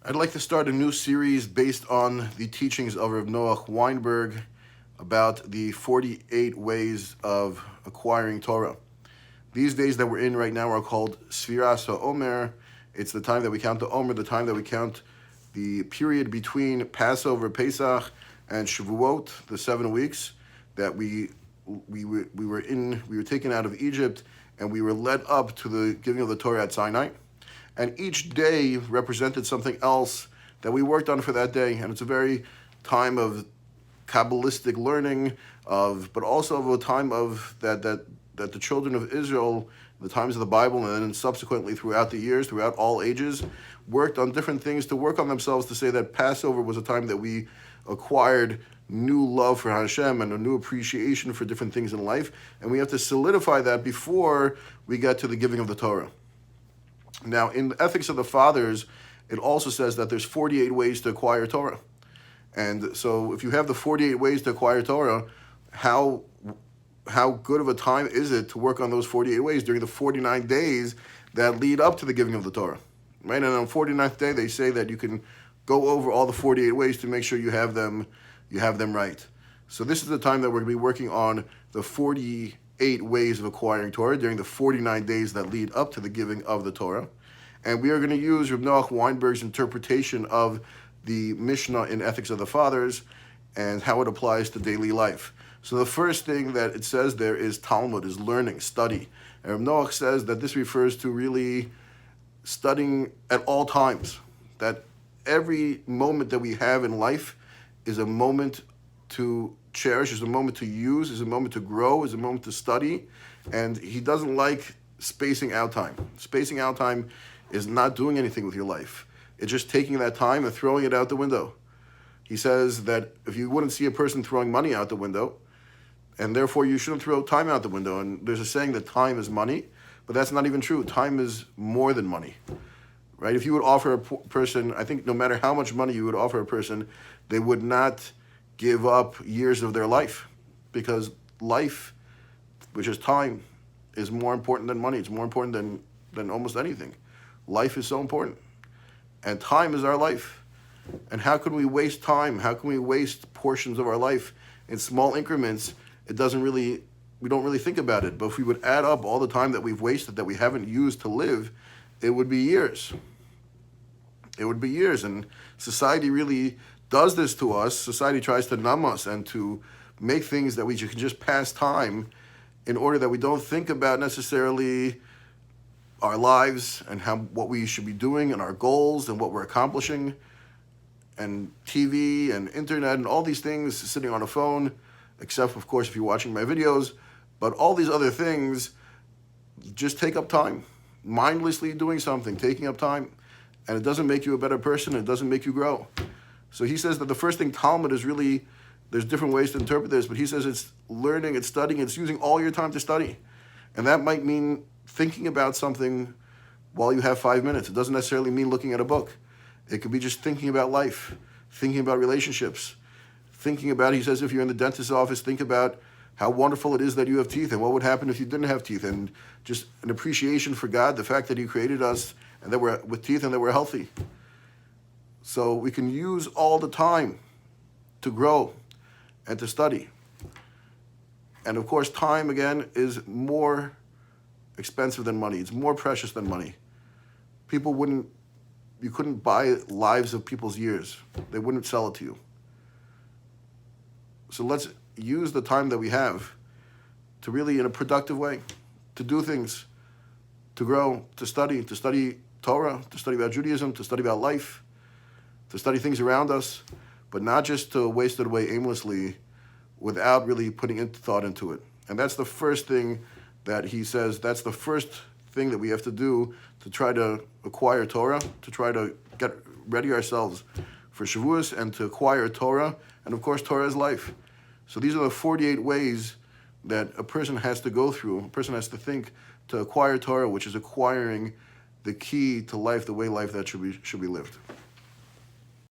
I'd like to start a new series based on the teachings of Rabbi Noach Weinberg about the 48 ways of acquiring Torah. These days that we're in right now are called Sfiras HaOmer. It's the time that we count the Omer, the time that we count the period between Passover, Pesach, and Shavuot, the 7 weeks that we were taken out of Egypt and we were led up to the giving of the Torah at Sinai. And each day represented something else that we worked on for that day. And it's a very time of Kabbalistic learning, but also of a time of that the children of Israel, the times of the Bible, and then subsequently throughout the years, throughout all ages, worked on different things to work on themselves, to say that Passover was a time that we acquired new love for Hashem and a new appreciation for different things in life. And we have to solidify that before we get to the giving of the Torah. Now, in the Ethics of the Fathers, it also says that there's 48 ways to acquire Torah. And so if you have the 48 ways to acquire Torah, how good of a time is it to work on those 48 ways during the 49 days that lead up to the giving of the Torah? Right? And on the 49th day, they say that you can go over all the 48 ways to make sure you have them right. So this is the time that we're going to be working on the 48 ways of acquiring Torah during the 49 days that lead up to the giving of the Torah. And we are going to use Rabbi Noach Weinberg's interpretation of the Mishnah in Ethics of the Fathers and how it applies to daily life. So the first thing that it says there is Talmud, is learning, study. And Rabbi Noach says that this refers to really studying at all times, that every moment that we have in life is a moment to cherish, is a moment to use, is a moment to grow, is a moment to study. And he doesn't like spacing out time. Spacing out time is not doing anything with your life. It's just taking that time and throwing it out the window. He says that if you wouldn't see a person throwing money out the window, and therefore you shouldn't throw time out the window. And there's a saying that time is money, but that's not even true. Time is more than money, right? If you would offer a person, I think no matter how much money you would offer a person, they would not give up years of their life, because life, which is time, is more important than money. It's more important than almost anything. Life is so important, and time is our life. And how can we waste time? How can we waste portions of our life in small increments? We don't really think about it. But if we would add up all the time that we've wasted, that we haven't used to live, it would be years. It would be years. And society really does this to us. Society tries to numb us and to make things that we can just pass time in order that we don't think about necessarily our lives and what we should be doing and our goals and what we're accomplishing, and TV and internet and all these things, sitting on a phone, except of course if you're watching my videos, but all these other things just take up time. Mindlessly doing something, taking up time, and it doesn't make you a better person, it doesn't make you grow. So he says that the first thing, Talmud, is really, there's different ways to interpret this, but he says it's learning, it's studying, it's using all your time to study. And that might mean thinking about something while you have 5 minutes. It doesn't necessarily mean looking at a book. It could be just thinking about life, thinking about relationships, thinking about, he says, if you're in the dentist's office, think about how wonderful it is that you have teeth and what would happen if you didn't have teeth, and just an appreciation for God, the fact that he created us and that we're with teeth and that we're healthy. So we can use all the time to grow and to study. And of course, time, again, is more expensive than money. It's more precious than money. You couldn't buy lives of people's years. They wouldn't sell it to you. So let's use the time that we have to really, in a productive way, to do things, to grow, to study Torah, to study about Judaism, to study about life, to study things around us, but not just to waste it away aimlessly without really putting thought into it. And that's the first thing that he says, that's the first thing that we have to do to try to acquire Torah, to try to get ready ourselves for Shavuos and to acquire Torah. And of course, Torah is life. So these are the 48 ways that a person has to go through, a person has to think to acquire Torah, which is acquiring the key to life, the way life that should be lived.